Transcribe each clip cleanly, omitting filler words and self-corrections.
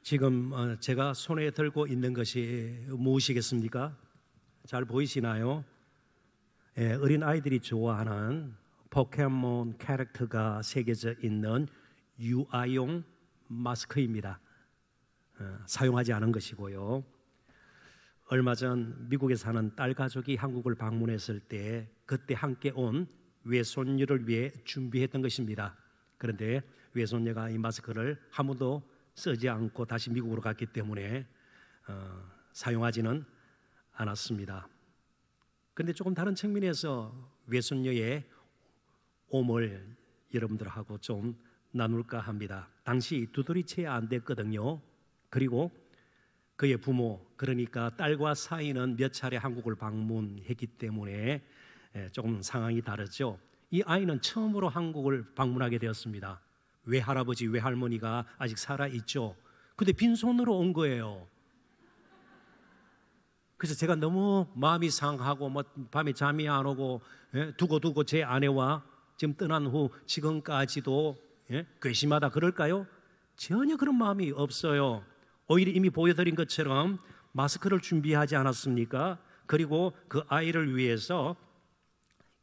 지금 제가 손에 들고 있는 것이 무엇이겠습니까? 잘 보이시나요? 어린 아이들이 좋아하는 포켓몬 캐릭터가 새겨져 있는 유아용 마스크입니다. 사용하지 않은 것이고요. 얼마 전 미국에 사는 딸 가족이 한국을 방문했을 때 그때 함께 온 외손녀를 위해 준비했던 것입니다. 그런데 외손녀가 이 마스크를 한 번도 쓰지 않고 다시 미국으로 갔기 때문에 사용하지는 않았습니다. 그런데 조금 다른 측면에서 외손녀의 오물 여러분들하고 좀 나눌까 합니다. 당시 두돌이 채 안 됐거든요. 그리고 그의 부모, 그러니까 딸과 사이는 몇 차례 한국을 방문했기 때문에 조금 상황이 다르죠. 이 아이는 처음으로 한국을 방문하게 되었습니다. 외할아버지, 외할머니가 아직 살아있죠. 근데 빈손으로 온 거예요. 그래서 제가 너무 마음이 상하고 밤에 잠이 안 오고 두고 제 아내와 지금 떠난 후 지금까지도 괘씸하다 그럴까요? 전혀 그런 마음이 없어요. 오히려 이미 보여드린 것처럼 마스크를 준비하지 않았습니까? 그리고 그 아이를 위해서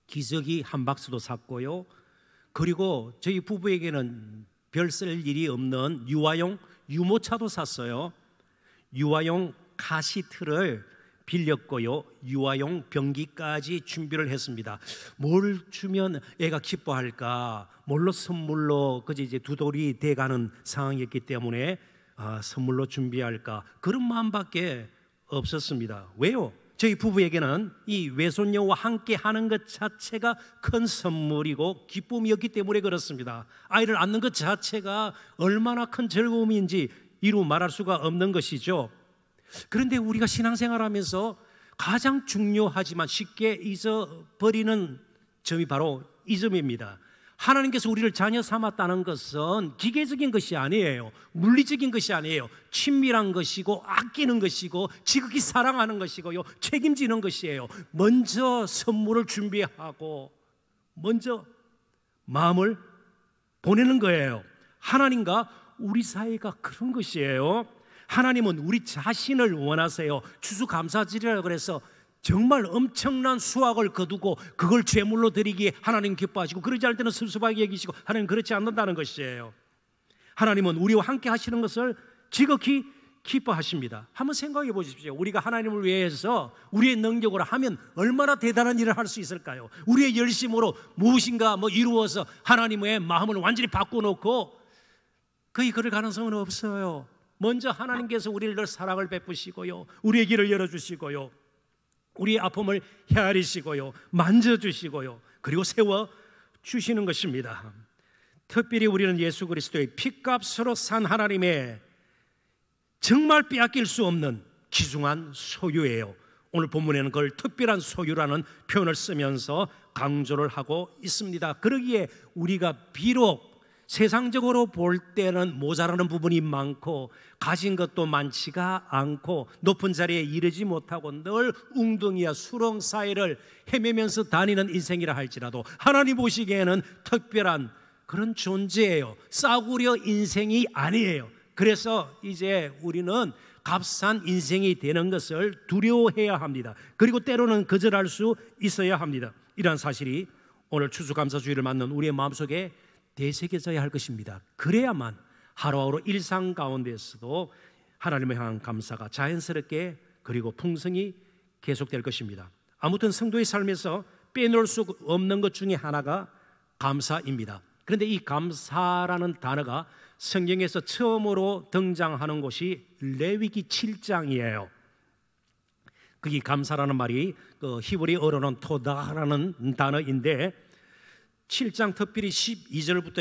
기저귀 한 박스도 샀고요. 그리고 저희 부부에게는 별 쓸 일이 없는 유아용 유모차도 샀어요. 유아용 카시트를 빌렸고요. 유아용 변기까지 준비를 했습니다. 뭘 주면 애가 기뻐할까? 뭘로 선물로 그저 이제 두돌이 돼가는 상황이었기 때문에 선물로 준비할까? 그런 마음밖에 없었습니다. 왜요? 저희 부부에게는 이 외손녀와 함께 하는 것 자체가 큰 선물이고 기쁨이었기 때문에 그렇습니다. 아이를 낳는 것 자체가 얼마나 큰 즐거움인지 이루 말할 수가 없는 것이죠. 그런데 우리가 신앙생활하면서 가장 중요하지만 쉽게 잊어버리는 점이 바로 이 점입니다. 하나님께서 우리를 자녀 삼았다는 것은 기계적인 것이 아니에요. 물리적인 것이 아니에요. 친밀한 것이고 아끼는 것이고 지극히 사랑하는 것이고요. 책임지는 것이에요. 먼저 선물을 준비하고 먼저 마음을 보내는 거예요. 하나님과 우리 사이가 그런 것이에요. 하나님은 우리 자신을 원하세요. 추수감사절이라고 그래서 정말 엄청난 수확을 거두고 그걸 제물로 드리기에 하나님 기뻐하시고 그러지 않을 때는 섭섭하게 여기시고 하나님 그렇지 않는다는 것이에요. 하나님은 우리와 함께 하시는 것을 지극히 기뻐하십니다. 한번 생각해 보십시오. 우리가 하나님을 위해서 우리의 능력으로 하면 얼마나 대단한 일을 할 수 있을까요? 우리의 열심으로 무엇인가 이루어서 하나님의 마음을 완전히 바꿔놓고 거의 그럴 가능성은 없어요. 먼저 하나님께서 우리를 늘 사랑을 베푸시고요, 우리의 길을 열어주시고요, 우리의 아픔을 헤아리시고요, 만져주시고요, 그리고 세워주시는 것입니다. 특별히 우리는 예수 그리스도의 피값으로 산 하나님의 정말 빼앗길 수 없는 귀중한 소유예요. 오늘 본문에는 그걸 특별한 소유라는 표현을 쓰면서 강조를 하고 있습니다. 그러기에 우리가 비록 세상적으로 볼 때는 모자라는 부분이 많고 가진 것도 많지가 않고 높은 자리에 이르지 못하고 늘 웅덩이와 수렁 사이를 헤매면서 다니는 인생이라 할지라도 하나님 보시기에는 특별한 그런 존재예요. 싸구려 인생이 아니에요. 그래서 이제 우리는 값싼 인생이 되는 것을 두려워해야 합니다. 그리고 때로는 거절할 수 있어야 합니다. 이러한 사실이 오늘 추수감사주의를 맞는 우리의 마음속에 되새겨져야 할 것입니다. 그래야만 하루하루 일상 가운데서도 하나님을 향한 감사가 자연스럽게 그리고 풍성히 계속될 것입니다. 아무튼 성도의 삶에서 빼놓을 수 없는 것 중에 하나가 감사입니다. 그런데 이 감사라는 단어가 성경에서 처음으로 등장하는 곳이 레위기 7장이에요. 거기 감사라는 말이 히브리어로는 토다라는 단어인데 7장 특별히 12절부터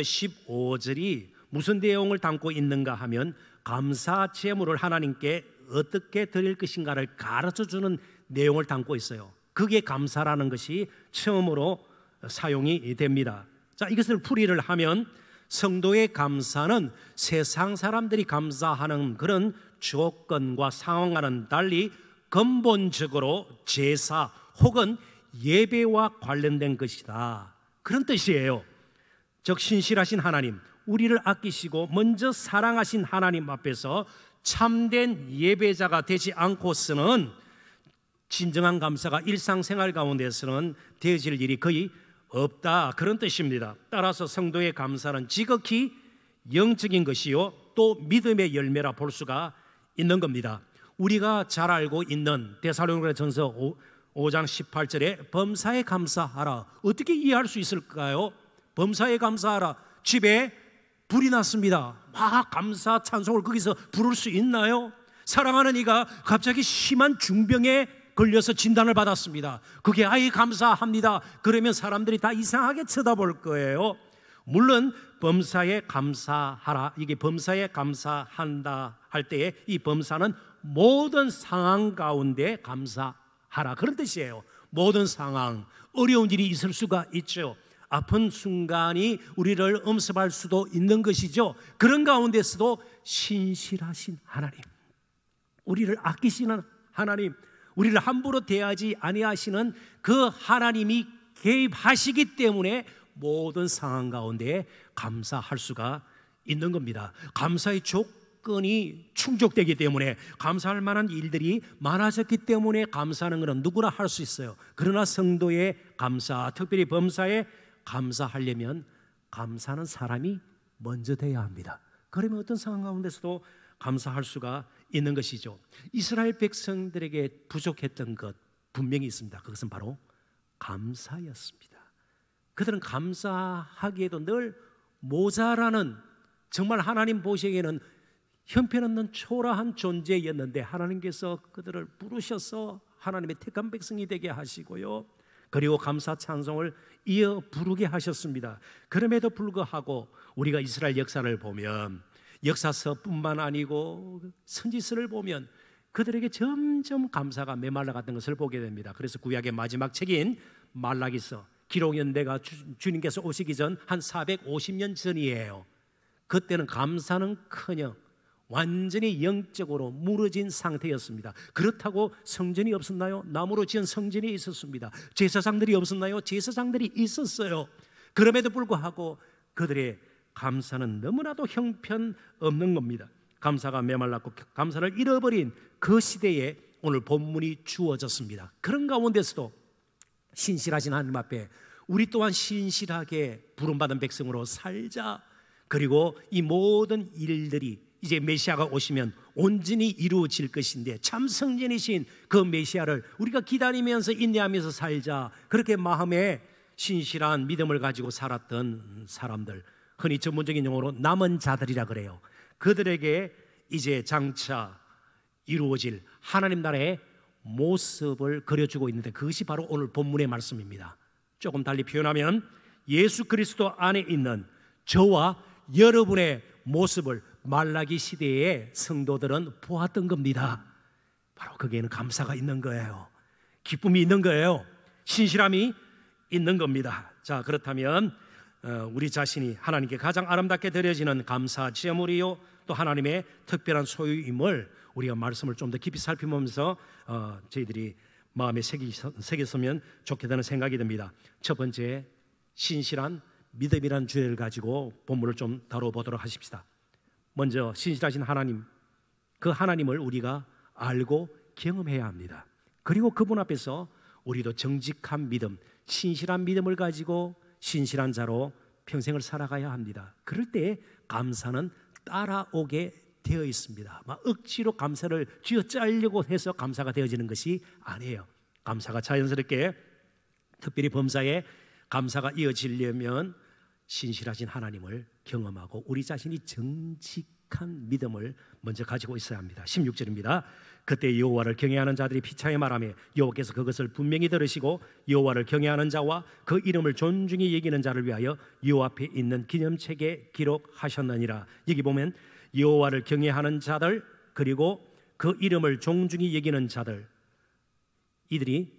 15절이 무슨 내용을 담고 있는가 하면 감사 제물을 하나님께 어떻게 드릴 것인가를 가르쳐주는 내용을 담고 있어요. 그게 감사라는 것이 처음으로 사용이 됩니다. 자, 이것을 풀이를 하면 성도의 감사는 세상 사람들이 감사하는 그런 조건과 상황과는 달리 근본적으로 제사 혹은 예배와 관련된 것이다, 그런 뜻이에요. 즉 신실하신 하나님, 우리를 아끼시고 먼저 사랑하신 하나님 앞에서 참된 예배자가 되지 않고서는 진정한 감사가 일상생활 가운데서는 되어질 일이 거의 없다, 그런 뜻입니다. 따라서 성도의 감사는 지극히 영적인 것이요 또 믿음의 열매라 볼 수가 있는 겁니다. 우리가 잘 알고 있는 데살로니가전서 5장 18절에 범사에 감사하라, 어떻게 이해할 수 있을까요? 범사에 감사하라, 집에 불이 났습니다. 감사 찬송을 거기서 부를 수 있나요? 사랑하는 이가 갑자기 심한 중병에 걸려서 진단을 받았습니다. 그게 아이 감사합니다. 그러면 사람들이 다 이상하게 쳐다볼 거예요. 물론 범사에 감사하라, 이게 범사에 감사한다 할 때에 이 범사는 모든 상황 가운데 감사하라, 그런 뜻이에요. 모든 상황, 어려운 일이 있을 수가 있죠. 아픈 순간이 우리를 엄습할 수도 있는 것이죠. 그런 가운데서도 신실하신 하나님, 우리를 아끼시는 하나님, 우리를 함부로 대하지 아니하시는 그 하나님이 개입하시기 때문에 모든 상황 가운데 감사할 수가 있는 겁니다. 감사의 조건이 충족되기 때문에, 감사할 만한 일들이 많아졌기 때문에 감사하는 것은 누구나 할 수 있어요. 그러나 성도의 감사, 특별히 범사에 감사하려면 감사하는 사람이 먼저 돼야 합니다. 그러면 어떤 상황 가운데서도 감사할 수가 있는 것이죠. 이스라엘 백성들에게 부족했던 것 분명히 있습니다. 그것은 바로 감사였습니다. 그들은 감사하기에도 늘 모자라는, 정말 하나님 보시기에는 형편없는 초라한 존재였는데 하나님께서 그들을 부르셔서 하나님의 택한 백성이 되게 하시고요, 그리고 감사 찬송을 이어 부르게 하셨습니다. 그럼에도 불구하고 우리가 이스라엘 역사를 보면, 역사서뿐만 아니고 선지서를 보면 그들에게 점점 감사가 메말라갔던 것을 보게 됩니다. 그래서 구약의 마지막 책인 말라기서, 기록연대가 주님께서 오시기 전 한 450년 전이에요. 그때는 감사는커녕 완전히 영적으로 무너진 상태였습니다. 그렇다고 성전이 없었나요? 나무로 지은 성전이 있었습니다. 제사장들이 없었나요? 제사장들이 있었어요. 그럼에도 불구하고 그들의 감사는 너무나도 형편없는 겁니다. 감사가 메말랐고 감사를 잃어버린 그 시대에 오늘 본문이 주어졌습니다. 그런 가운데서도 신실하신 하나님 앞에 우리 또한 신실하게 부름받은 백성으로 살자. 그리고 이 모든 일들이 이제 메시아가 오시면 온전히 이루어질 것인데, 참 성전이신 그 메시아를 우리가 기다리면서 인내하면서 살자. 그렇게 마음에 신실한 믿음을 가지고 살았던 사람들, 흔히 전문적인 용어로 남은 자들이라 그래요. 그들에게 이제 장차 이루어질 하나님 나라의 모습을 그려주고 있는데, 그것이 바로 오늘 본문의 말씀입니다. 조금 달리 표현하면 예수 그리스도 안에 있는 저와 여러분의 모습을 말라기 시대의 성도들은 보았던 겁니다. 바로 거기에는 감사가 있는 거예요. 기쁨이 있는 거예요. 신실함이 있는 겁니다. 자, 그렇다면 우리 자신이 하나님께 가장 아름답게 드려지는 감사 제물이요 또 하나님의 특별한 소유임을 우리가 말씀을 좀 더 깊이 살펴보면서 저희들이 마음에 새겼으면 좋겠다는 생각이 듭니다. 첫 번째, 신실한 믿음이라는 주제를 가지고 본문을 좀 다뤄보도록 하십시다. 먼저 신실하신 하나님, 그 하나님을 우리가 알고 경험해야 합니다. 그리고 그분 앞에서 우리도 정직한 믿음, 신실한 믿음을 가지고 신실한 자로 평생을 살아가야 합니다. 그럴 때 감사는 따라오게 되어 있습니다. 막 억지로 감사를 쥐어짜려고 해서 감사가 되어지는 것이 아니에요. 감사가 자연스럽게, 특별히 범사에 감사가 이어지려면 신실하신 하나님을 경험하고 우리 자신이 정직한 믿음을 먼저 가지고 있어야 합니다. 16절입니다. 그때 여호와를 경외하는 자들이 피차에 말하며 여호와께서 그것을 분명히 들으시고 여호와를 경외하는 자와 그 이름을 존중히 여기는 자를 위하여 여호와 앞에 있는 기념책에 기록하셨느니라. 여기 보면 여호와를 경외하는 자들, 그리고 그 이름을 존중히 여기는 자들, 이들이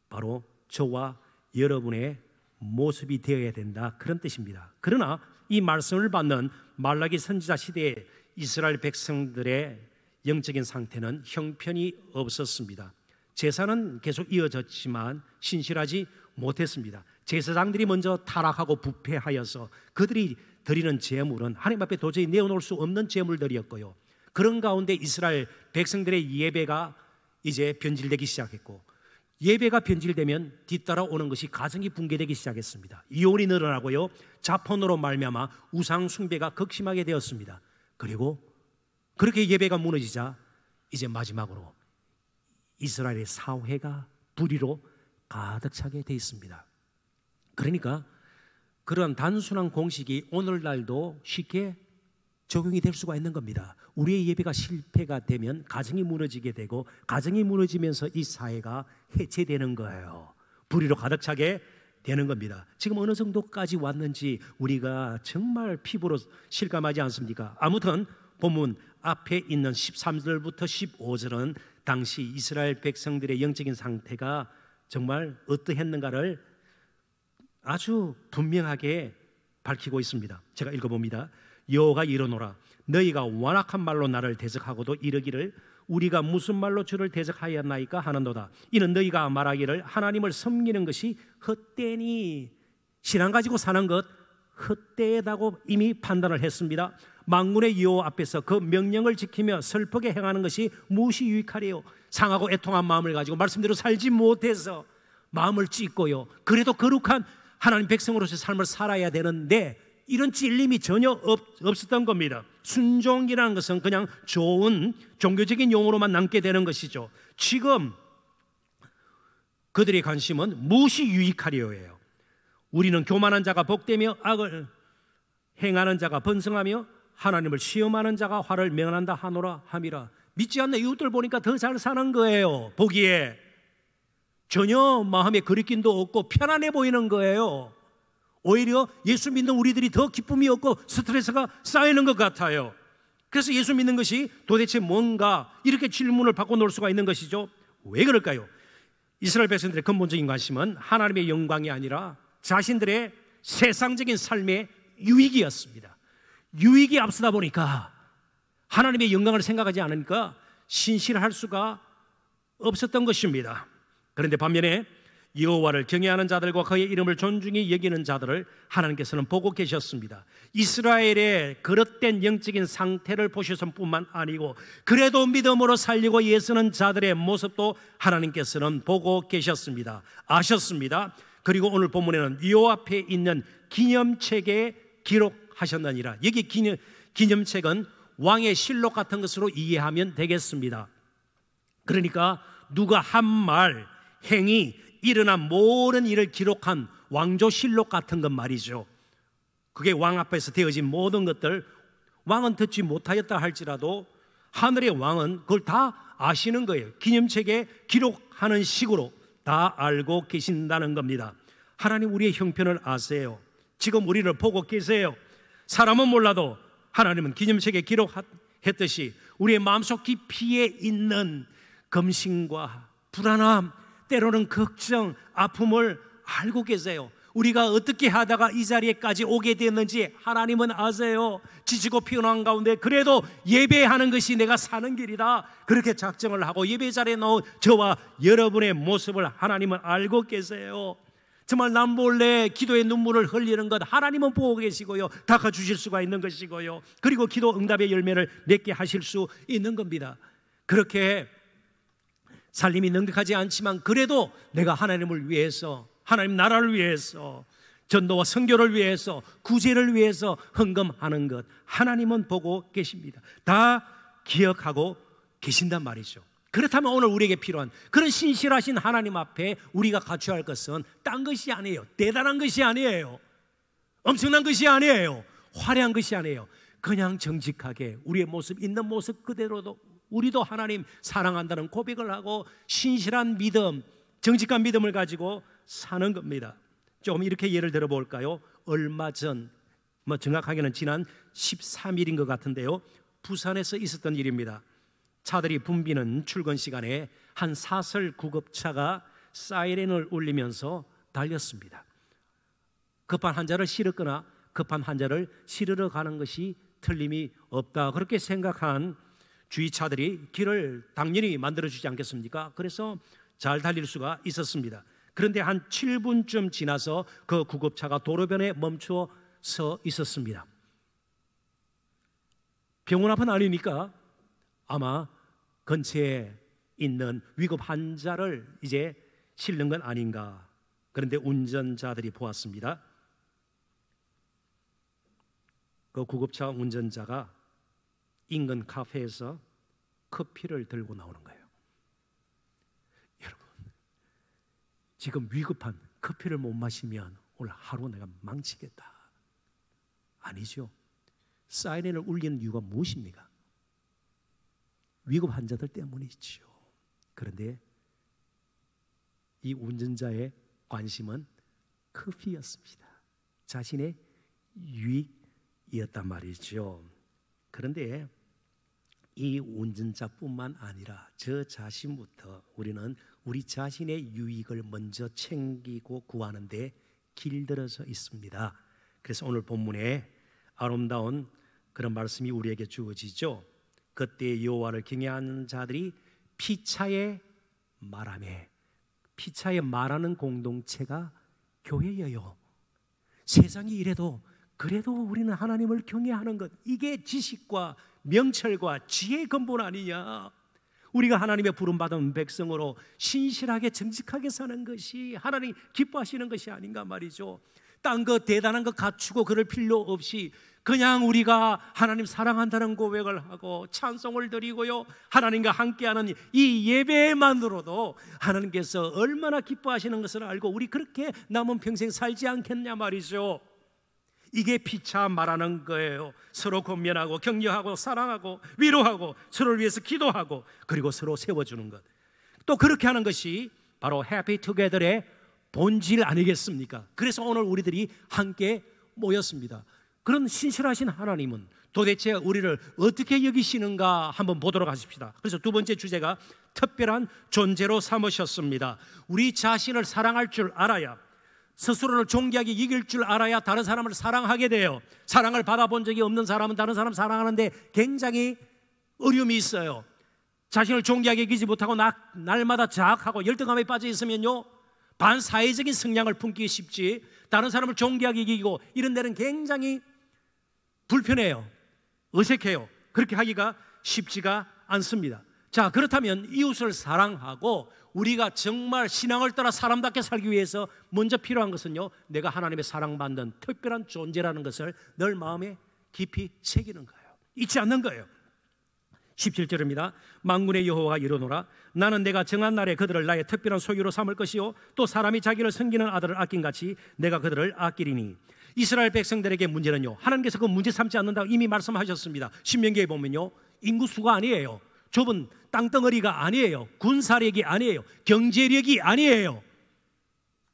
바로 저와 여러분의 모습이 되어야 된다, 그런 뜻입니다. 그러나 이 말씀을 받는 말라기 선지자 시대의 이스라엘 백성들의 영적인 상태는 형편이 없었습니다. 제사는 계속 이어졌지만 신실하지 못했습니다. 제사장들이 먼저 타락하고 부패하여서 그들이 드리는 제물은 하나님 앞에 도저히 내어놓을 수 없는 제물들이었고요, 그런 가운데 이스라엘 백성들의 예배가 이제 변질되기 시작했고, 예배가 변질되면 뒤따라 오는 것이 가정이 붕괴되기 시작했습니다. 이혼이 늘어나고요, 자폰으로 말미암아 우상 숭배가 극심하게 되었습니다. 그리고 그렇게 예배가 무너지자 이제 마지막으로 이스라엘의 사회가 불의로 가득 차게 돼 있습니다. 그러니까 그런 단순한 공식이 오늘날도 쉽게 적용이 될 수가 있는 겁니다. 우리의 예배가 실패가 되면 가정이 무너지게 되고, 가정이 무너지면서 이 사회가 해체되는 거예요. 불의로 가득 차게 되는 겁니다. 지금 어느 정도까지 왔는지 우리가 정말 피부로 실감하지 않습니까? 아무튼 본문 앞에 있는 13절부터 15절은 당시 이스라엘 백성들의 영적인 상태가 정말 어떠했는가를 아주 분명하게 밝히고 있습니다. 제가 읽어봅니다. 여호와가 이르노라, 너희가 완악한 말로 나를 대적하고도 이르기를 우리가 무슨 말로 주를 대적하였나이까 하는도다. 이는 너희가 말하기를 하나님을 섬기는 것이 헛되니, 신앙 가지고 사는 것 헛되다고 이미 판단을 했습니다. 만군의 여호와 앞에서 그 명령을 지키며 슬프게 행하는 것이 무엇이 유익하리요? 상하고 애통한 마음을 가지고 말씀대로 살지 못해서 마음을 찢고요, 그래도 거룩한 하나님 백성으로서의 삶을 살아야 되는데 이런 찔림이 전혀 없었던 겁니다. 순종이라는 것은 그냥 좋은 종교적인 용어로만 남게 되는 것이죠. 지금 그들의 관심은 무엇이 유익하리요예요. 우리는 교만한 자가 복되며 악을 행하는 자가 번성하며 하나님을 시험하는 자가 화를 면한다 하노라 함이라. 믿지 않는 이웃들 보니까 더 잘 사는 거예요. 보기에 전혀 마음에 거리낌도 없고 편안해 보이는 거예요. 오히려 예수 믿는 우리들이 더 기쁨이 없고 스트레스가 쌓이는 것 같아요. 그래서 예수 믿는 것이 도대체 뭔가 이렇게 질문을 받고 놀 수가 있는 것이죠. 왜 그럴까요? 이스라엘 백성들의 근본적인 관심은 하나님의 영광이 아니라 자신들의 세상적인 삶의 유익이었습니다. 유익이 앞서다 보니까 하나님의 영광을 생각하지 않으니까 신실할 수가 없었던 것입니다. 그런데 반면에 여호와를 경외하는 자들과 그의 이름을 존중히 여기는 자들을 하나님께서는 보고 계셨습니다. 이스라엘의 그릇된 영적인 상태를 보셨을 뿐만 아니고 그래도 믿음으로 살려고 애쓰는 자들의 모습도 하나님께서는 보고 계셨습니다. 아셨습니다. 그리고 오늘 본문에는 요 앞에 있는 기념책에 기록하셨느니라. 여기 기념책은 왕의 실록 같은 것으로 이해하면 되겠습니다. 그러니까 누가 한 말, 행위, 일어난 모든 일을 기록한 왕조실록 같은 것 말이죠. 그게 왕 앞에서 되어진 모든 것들, 왕은 듣지 못하였다 할지라도 하늘의 왕은 그걸 다 아시는 거예요. 기념책에 기록하는 식으로 다 알고 계신다는 겁니다. 하나님 우리의 형편을 아세요. 지금 우리를 보고 계세요. 사람은 몰라도 하나님은 기념책에 기록했듯이 우리의 마음속 깊이에 있는 검심과 불안함, 때로는 걱정, 아픔을 알고 계세요. 우리가 어떻게 하다가 이 자리에까지 오게 됐는지 하나님은 아세요. 지치고 피곤한 가운데 그래도 예배하는 것이 내가 사는 길이다, 그렇게 작정을 하고 예배 자리에 나온 저와 여러분의 모습을 하나님은 알고 계세요. 정말 남몰래 기도의 눈물을 흘리는 것 하나님은 보고 계시고요, 닦아주실 수가 있는 것이고요, 그리고 기도 응답의 열매를 맺게 하실 수 있는 겁니다. 그렇게 살림이 넉넉하지 않지만 그래도 내가 하나님을 위해서, 하나님 나라를 위해서, 전도와 선교를 위해서, 구제를 위해서 헌금하는 것 하나님은 보고 계십니다. 다 기억하고 계신단 말이죠. 그렇다면 오늘 우리에게 필요한 그런 신실하신 하나님 앞에 우리가 갖춰야 할 것은 딴 것이 아니에요. 대단한 것이 아니에요. 엄청난 것이 아니에요. 화려한 것이 아니에요. 그냥 정직하게 우리의 모습, 있는 모습 그대로도 우리도 하나님 사랑한다는 고백을 하고 신실한 믿음, 정직한 믿음을 가지고 사는 겁니다. 조금 이렇게 예를 들어 볼까요? 얼마 전, 정확하게는 지난 13일인 것 같은데요, 부산에서 있었던 일입니다. 차들이 붐비는 출근 시간에 한 사설 구급차가 사이렌을 울리면서 달렸습니다. 급한 환자를 실었거나 급한 환자를 실으러 가는 것이 틀림이 없다, 그렇게 생각한 주위차들이 길을 당연히 만들어주지 않겠습니까? 그래서 잘 달릴 수가 있었습니다. 그런데 한 7분쯤 지나서 그 구급차가 도로변에 멈춰 서 있었습니다. 병원 앞은 아니니까 아마 근처에 있는 위급 환자를 이제 실는 건 아닌가. 그런데 운전자들이 보았습니다. 그 구급차 운전자가 인근 카페에서 커피를 들고 나오는 거예요. 여러분, 지금 위급한 커피를 못 마시면 오늘 하루 내가 망치겠다. 아니죠. 사이렌을 울리는 이유가 무엇입니까? 위급 환자들 때문이죠. 그런데 이 운전자의 관심은 커피였습니다. 자신의 유익이었단 말이죠. 그런데 이 운전자뿐만 아니라 저 자신부터 우리는 우리 자신의 유익을 먼저 챙기고 구하는데 길들어져 있습니다. 그래서 오늘 본문에 아름다운 그런 말씀이 우리에게 주어지죠. 그때 여호와를 경외하는 자들이 피차에 말하며, 피차에 말하는 공동체가 교회예요. 세상이 이래도 그래도 우리는 하나님을 경외하는 것, 이게 지식과 명철과 지혜의 근본 아니냐. 우리가 하나님의 부름받은 백성으로 신실하게 정직하게 사는 것이 하나님 기뻐하시는 것이 아닌가 말이죠. 딴 거 대단한 거 갖추고 그럴 필요 없이 그냥 우리가 하나님 사랑한다는 고백을 하고 찬송을 드리고요, 하나님과 함께하는 이 예배만으로도 하나님께서 얼마나 기뻐하시는 것을 알고 우리 그렇게 남은 평생 살지 않겠냐 말이죠. 이게 피차 말하는 거예요. 서로 권면하고 격려하고 사랑하고 위로하고 서로를 위해서 기도하고 그리고 서로 세워주는 것, 또 그렇게 하는 것이 바로 해피 투게더의 본질 아니겠습니까? 그래서 오늘 우리들이 함께 모였습니다. 그런 신실하신 하나님은 도대체 우리를 어떻게 여기시는가 한번 보도록 하십시다. 그래서 두 번째 주제가 특별한 존재로 삼으셨습니다. 우리 자신을 사랑할 줄 알아야, 스스로를 존귀하게 이길 줄 알아야 다른 사람을 사랑하게 돼요. 사랑을 받아본 적이 없는 사람은 다른 사람 사랑하는데 굉장히 어려움이 있어요. 자신을 존귀하게 이기지 못하고 날마다 자학하고 열등감에 빠져 있으면요, 반사회적인 성향을 품기 쉽지 다른 사람을 존귀하게 이기고 이런 데는 굉장히 불편해요. 어색해요. 그렇게 하기가 쉽지가 않습니다. 자, 그렇다면 이웃을 사랑하고 우리가 정말 신앙을 따라 사람답게 살기 위해서 먼저 필요한 것은요, 내가 하나님의 사랑받는 특별한 존재라는 것을 늘 마음에 깊이 새기는 거예요. 잊지 않는 거예요. 17절입니다. 만군의 여호와가 이르노라. 나는 내가 정한 날에 그들을 나의 특별한 소유로 삼을 것이요, 또 사람이 자기를 섬기는 아들을 아낀같이 내가 그들을 아끼리니. 이스라엘 백성들에게 문제는요, 하나님께서 그 문제 삼지 않는다고 이미 말씀하셨습니다. 신명기에 보면요, 인구수가 아니에요, 좁은 땅덩어리가 아니에요, 군사력이 아니에요, 경제력이 아니에요.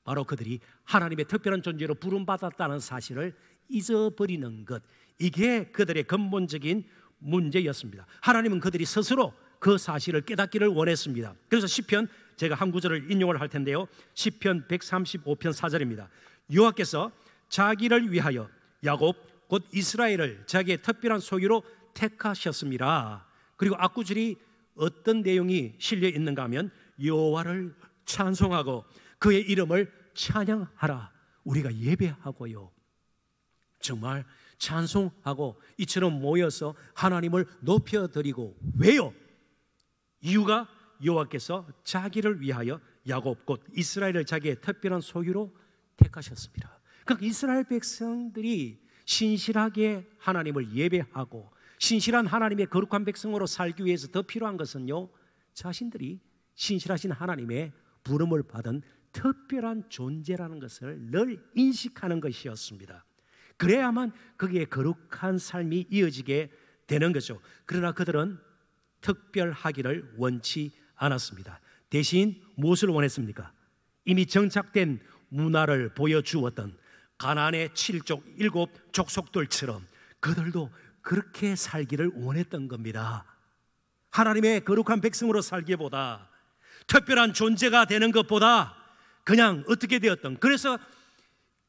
바로 그들이 하나님의 특별한 존재로 부름받았다는 사실을 잊어버리는 것, 이게 그들의 근본적인 문제였습니다. 하나님은 그들이 스스로 그 사실을 깨닫기를 원했습니다. 그래서 시편, 제가 한 구절을 인용을 할 텐데요, 시편 135편 4절입니다. 여호와께서 자기를 위하여 야곱 곧 이스라엘을 자기의 특별한 소유로 택하셨습니다. 그리고 앞구절이 어떤 내용이 실려 있는가 하면 여호와를 찬송하고 그의 이름을 찬양하라. 우리가 예배하고요, 정말 찬송하고 이처럼 모여서 하나님을 높여드리고, 왜요? 이유가 여호와께서 자기를 위하여 야곱 곧 이스라엘을 자기의 특별한 소유로 택하셨습니다. 그러니까 이스라엘 백성들이 신실하게 하나님을 예배하고 신실한 하나님의 거룩한 백성으로 살기 위해서 더 필요한 것은요, 자신들이 신실하신 하나님의 부름을 받은 특별한 존재라는 것을 늘 인식하는 것이었습니다. 그래야만 거기에 거룩한 삶이 이어지게 되는 거죠. 그러나 그들은 특별하기를 원치 않았습니다. 대신 무엇을 원했습니까? 이미 정착된 문화를 보여주었던 가나안의 7족 7족속들처럼 그들도 그렇게 살기를 원했던 겁니다. 하나님의 거룩한 백성으로 살기보다, 특별한 존재가 되는 것보다 그냥 어떻게 되었던, 그래서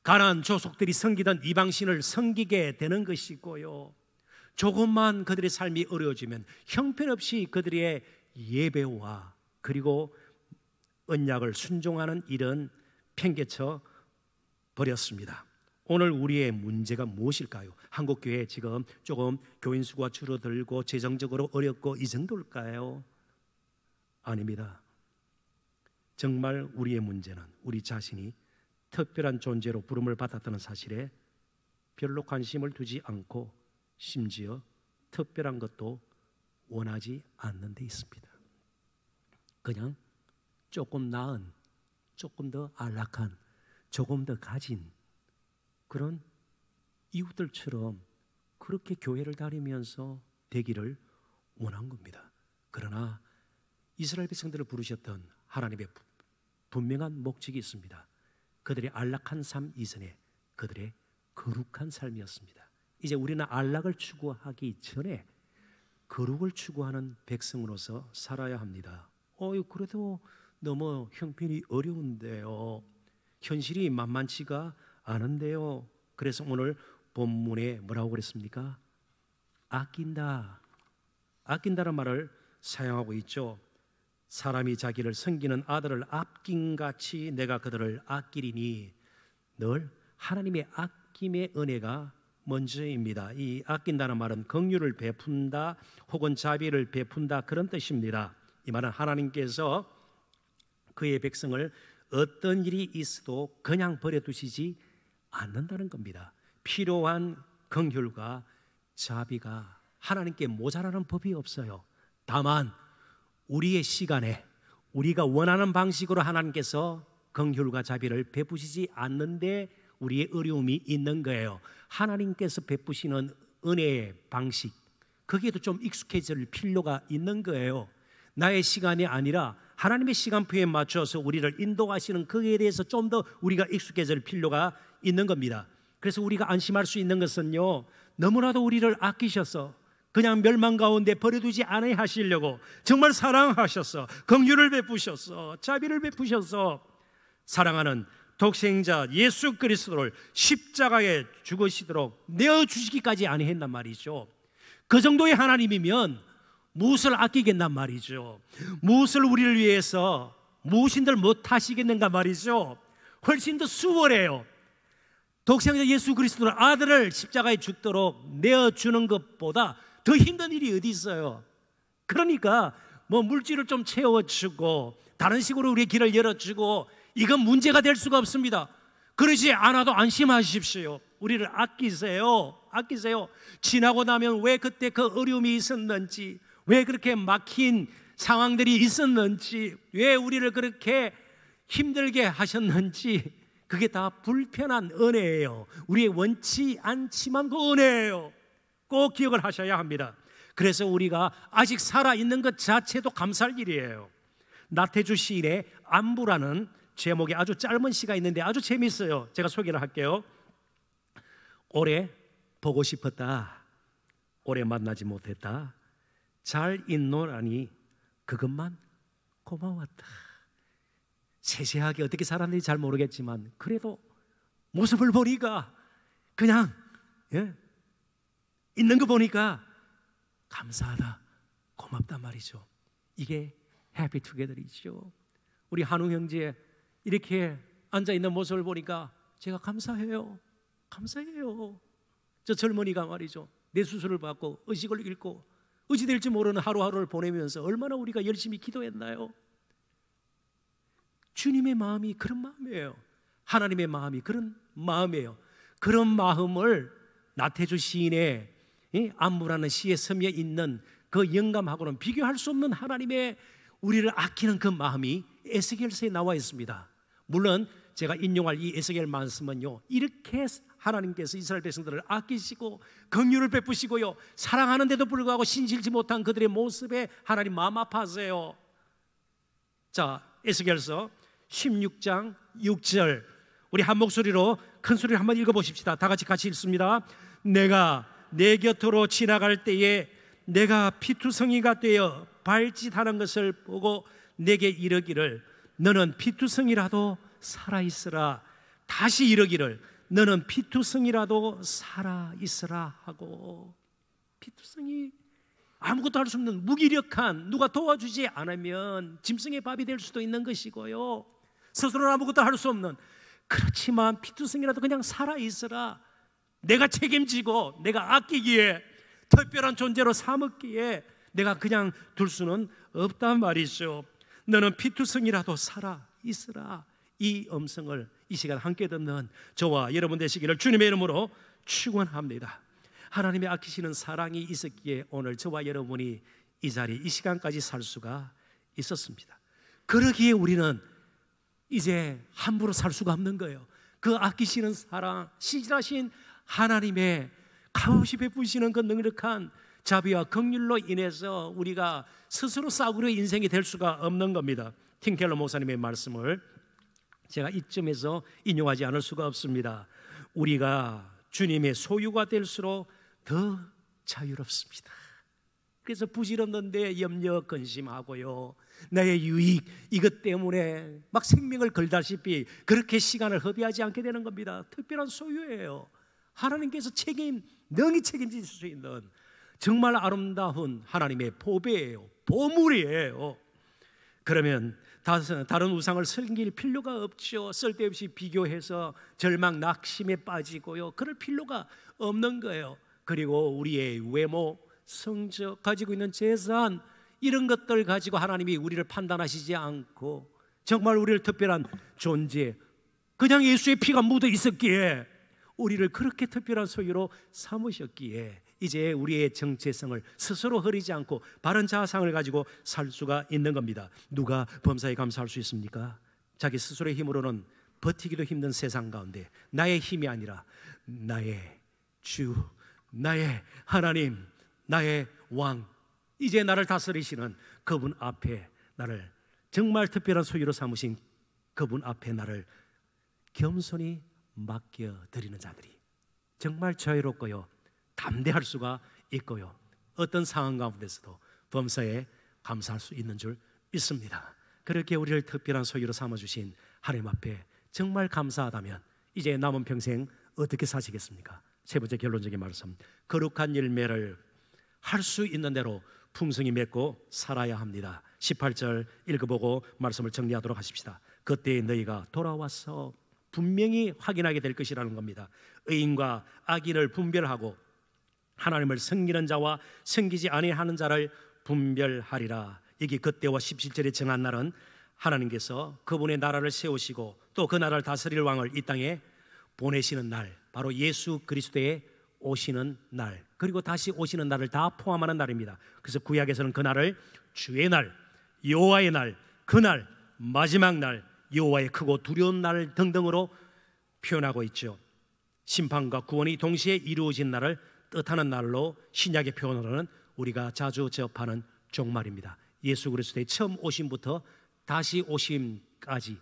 가나안 족속들이 섬기던 이방신을 섬기게 되는 것이고요, 조금만 그들의 삶이 어려워지면 형편없이 그들의 예배와 그리고 언약을 순종하는 일은 팽개쳐 버렸습니다. 오늘 우리의 문제가 무엇일까요? 한국교회 지금 조금 교인 수가 줄어들고 재정적으로 어렵고 이 정도일까요? 아닙니다. 정말 우리의 문제는 우리 자신이 특별한 존재로 부름을 받았다는 사실에 별로 관심을 두지 않고 심지어 특별한 것도 원하지 않는 데 있습니다. 그냥 조금 나은, 조금 더 안락한, 조금 더 가진 그런 이웃들처럼 그렇게 교회를 다니면서 되기를 원한 겁니다. 그러나 이스라엘 백성들을 부르셨던 하나님의 분명한 목적이 있습니다. 그들의 안락한 삶 이전에 그들의 거룩한 삶이었습니다. 이제 우리는 안락을 추구하기 전에 거룩을 추구하는 백성으로서 살아야 합니다. 그래도 너무 형편이 어려운데요. 현실이 만만치가 않은데요. 그래서 오늘 본문에 뭐라고 그랬습니까? 아낀다. 아낀다는 말을 사용하고 있죠. 사람이 자기를 섬기는 아들을 아낀같이 내가 그들을 아끼리니. 늘 하나님의 아낌의 은혜가 먼저입니다. 이 아낀다는 말은 긍휼을 베푼다 혹은 자비를 베푼다 그런 뜻입니다. 이 말은 하나님께서 그의 백성을 어떤 일이 있어도 그냥 버려두시지 않는다는 겁니다. 필요한 긍휼과 자비가 하나님께 모자라는 법이 없어요. 다만 우리의 시간에 우리가 원하는 방식으로 하나님께서 긍휼과 자비를 베푸시지 않는데 우리의 어려움이 있는 거예요. 하나님께서 베푸시는 은혜의 방식, 거기에도 좀 익숙해질 필요가 있는 거예요. 나의 시간이 아니라 하나님의 시간표에 맞춰서 우리를 인도하시는 거기에 대해서 좀 더 우리가 익숙해질 필요가 있는 겁니다. 그래서 우리가 안심할 수 있는 것은요, 너무나도 우리를 아끼셔서 그냥 멸망 가운데 버려두지 않아야 하시려고 정말 사랑하셔서 긍휼을 베푸셔서 자비를 베푸셔서 사랑하는 독생자 예수 그리스도를 십자가에 죽으시도록 내어주시기까지 아니했단 말이죠. 그 정도의 하나님이면 무엇을 아끼겠단 말이죠. 무엇을 우리를 위해서 무엇인들 못하시겠는가 말이죠. 훨씬 더 수월해요. 독생자 예수 그리스도를 아들을 십자가에 죽도록 내어주는 것보다 더 힘든 일이 어디 있어요. 그러니까 뭐 물질을 좀 채워주고 다른 식으로 우리의 길을 열어주고 이건 문제가 될 수가 없습니다. 그러지 않아도 안심하십시오. 우리를 아끼세요. 아끼세요. 지나고 나면 왜 그때 그 어려움이 있었는지, 왜 그렇게 막힌 상황들이 있었는지, 왜 우리를 그렇게 힘들게 하셨는지, 그게 다 불편한 은혜예요. 우리의 원치 않지만 그 은혜예요. 꼭 기억을 하셔야 합니다. 그래서 우리가 아직 살아있는 것 자체도 감사할 일이에요. 나태주 시인의 안부라는 제목의 아주 짧은 시가 있는데 아주 재미있어요. 제가 소개를 할게요. 오래 보고 싶었다, 오래 만나지 못했다, 잘 있노라니 그것만 고마웠다. 세세하게 어떻게 살았는지 잘 모르겠지만 그래도 모습을 보니까 그냥 있는 거 보니까 감사하다, 고맙단 말이죠. 이게 해피 투게더이죠. 우리 한웅 형제 이렇게 앉아있는 모습을 보니까 제가 감사해요. 감사해요. 저 젊은이가 말이죠, 내 수술을 받고 의식을 잃고 어찌 될지 모르는 하루하루를 보내면서 얼마나 우리가 열심히 기도했나요? 주님의 마음이 그런 마음이에요. 하나님의 마음이 그런 마음이에요. 그런 마음을 나태주 시인의 안무라는 시의 서미에 있는 그 영감하고는 비교할 수 없는 하나님의 우리를 아끼는 그 마음이 에스겔서에 나와 있습니다. 물론 제가 인용할 이 에스겔 말씀은요, 이렇게 하나님께서 이스라엘 백성들을 아끼시고 긍휼을 베푸시고요, 사랑하는데도 불구하고 신실지 못한 그들의 모습에 하나님 마음 아파하세요. 자, 에스겔서 16장 6절 우리 한 목소리로 큰 소리를 한번 읽어보십시다. 다 같이 읽습니다. 내가 내 곁으로 지나갈 때에 내가 피투성이가 되어 발짓하는 것을 보고 내게 이르기를 너는 피투성이라도 살아있으라. 다시 이르기를 너는 피투성이라도 살아있으라 하고. 피투성이 아무것도 할 수 없는 무기력한, 누가 도와주지 않으면 짐승의 밥이 될 수도 있는 것이고요, 스스로는 아무것도 할 수 없는 그렇지만 피투성이라도 그냥 살아있어라. 내가 책임지고 내가 아끼기에 특별한 존재로 삼았기에 내가 그냥 둘 수는 없단 말이죠. 너는 피투성이라도 살아있으라. 이 음성을 이 시간 함께 듣는 저와 여러분 되시기를 주님의 이름으로 축원합니다. 하나님의 아끼시는 사랑이 있었기에 오늘 저와 여러분이 이 자리 이 시간까지 살 수가 있었습니다. 그러기에 우리는 이제 함부로 살 수가 없는 거예요. 그 아끼시는 사랑, 신실하신 하나님의 값없이 베푸시는 그 능력한 자비와 긍휼로 인해서 우리가 스스로 싸구려 인생이 될 수가 없는 겁니다. 팀 켈러 목사님의 말씀을 제가 이쯤에서 인용하지 않을 수가 없습니다. 우리가 주님의 소유가 될수록 더 자유롭습니다. 그래서 부질없는 데 염려 근심하고요, 나의 유익 이것 때문에 막 생명을 걸다시피 그렇게 시간을 허비하지 않게 되는 겁니다. 특별한 소유예요. 하나님께서 능히 책임질 수 있는 정말 아름다운 하나님의 보배예요. 보물이에요. 그러면 다른 우상을 섬길 필요가 없죠. 쓸데없이 비교해서 절망 낙심에 빠지고요, 그럴 필요가 없는 거예요. 그리고 우리의 외모, 성적, 가지고 있는 재산 이런 것들 가지고 하나님이 우리를 판단하시지 않고 정말 우리를 특별한 존재, 그냥 예수의 피가 묻어 있었기에 우리를 그렇게 특별한 소유로 삼으셨기에 이제 우리의 정체성을 스스로 흐리지 않고 바른 자아상을 가지고 살 수가 있는 겁니다. 누가 범사에 감사할 수 있습니까? 자기 스스로의 힘으로는 버티기도 힘든 세상 가운데 나의 힘이 아니라 나의 주, 나의 하나님, 나의 왕, 이제 나를 다스리시는 그분 앞에 나를 정말 특별한 소유로 삼으신 그분 앞에 나를 겸손히 맡겨드리는 자들이 정말 자유롭고요, 담대할 수가 있고요, 어떤 상황 가운데서도 범사에 감사할 수 있는 줄 믿습니다. 그렇게 우리를 특별한 소유로 삼아주신 하나님 앞에 정말 감사하다면 이제 남은 평생 어떻게 사시겠습니까? 세 번째 결론적인 말씀, 거룩한 열매를 할 수 있는 대로 풍성히 맺고 살아야 합니다. 18절 읽어보고 말씀을 정리하도록 하십시다. 그때 너희가 돌아와서 분명히 확인하게 될 것이라는 겁니다. 의인과 악인을 분별하고 하나님을 섬기는 자와 섬기지 아니하는 자를 분별하리라. 여기 그때와 17절에 정한 날은 하나님께서 그분의 나라를 세우시고 또 그 나라를 다스릴 왕을 이 땅에 보내시는 날, 바로 예수 그리스도의 오시는 날, 그리고 다시 오시는 날을 다 포함하는 날입니다. 그래서 구약에서는 그 날을 주의 날, 여호와의 날, 그날, 마지막 날, 여호와의 크고 두려운 날 등등으로 표현하고 있죠. 심판과 구원이 동시에 이루어진 날을 뜻하는 날로 신약의 표현으로는 우리가 자주 접하는 종말입니다. 예수 그리스도의 처음 오심부터 다시 오심까지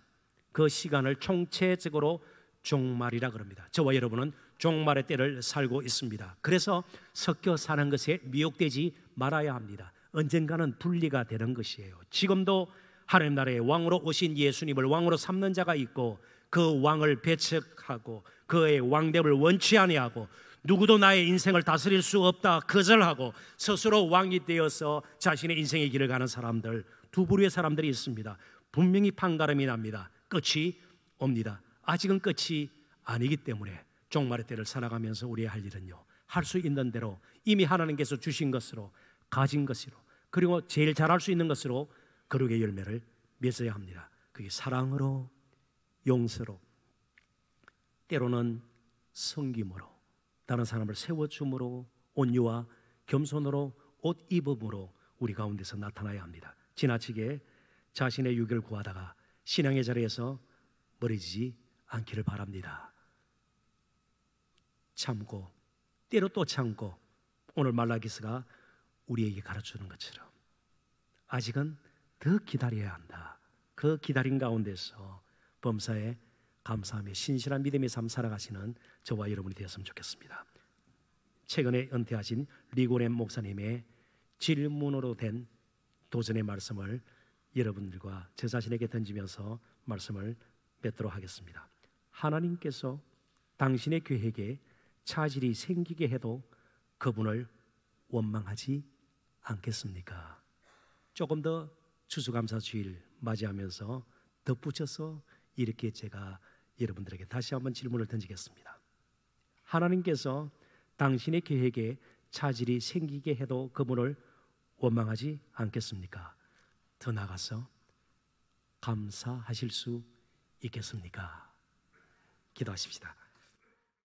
그 시간을 총체적으로 종말이라 그럽니다. 저와 여러분은 종말의 때를 살고 있습니다. 그래서 섞여 사는 것에 미혹되지 말아야 합니다. 언젠가는 분리가 되는 것이에요. 지금도 하나님 나라의 왕으로 오신 예수님을 왕으로 삼는 자가 있고 그 왕을 배척하고 그의 왕됨을 원치 아니하고 누구도 나의 인생을 다스릴 수 없다 거절하고 스스로 왕이 되어서 자신의 인생의 길을 가는 사람들, 두 부류의 사람들이 있습니다. 분명히 판가름이 납니다. 끝이 옵니다. 아직은 끝이 아니기 때문에 종말의 때를 살아가면서 우리의 할 일은요, 할 수 있는 대로 이미 하나님께서 주신 것으로, 가진 것으로, 그리고 제일 잘할 수 있는 것으로 거룩의 열매를 맺어야 합니다. 그게 사랑으로, 용서로, 때로는 섬김으로, 다른 사람을 세워줌으로, 온유와 겸손으로, 옷 입음으로 우리 가운데서 나타나야 합니다. 지나치게 자신의 유익을 구하다가 신앙의 자리에서 멀어지지 않기를 바랍니다. 참고, 때로 또 참고, 오늘 말라기스가 우리에게 가르치는 것처럼 아직은 더 기다려야 한다. 그 기다림 가운데서 범사에 감사하며 신실한 믿음의 삶 살아가시는 저와 여러분이 되었으면 좋겠습니다. 최근에 은퇴하신 리고렘 목사님의 질문으로 된 도전의 말씀을 여러분들과 제 자신에게 던지면서 말씀을 맺도록 하겠습니다. 하나님께서 당신의 계획에 차질이 생기게 해도 그분을 원망하지 않겠습니까? 조금 더 추수감사주일 맞이하면서 덧붙여서 이렇게 제가 여러분들에게 다시 한번 질문을 던지겠습니다. 하나님께서 당신의 계획에 차질이 생기게 해도 그분을 원망하지 않겠습니까? 더 나아가서 감사하실 수 있겠습니까? 기도하십시다.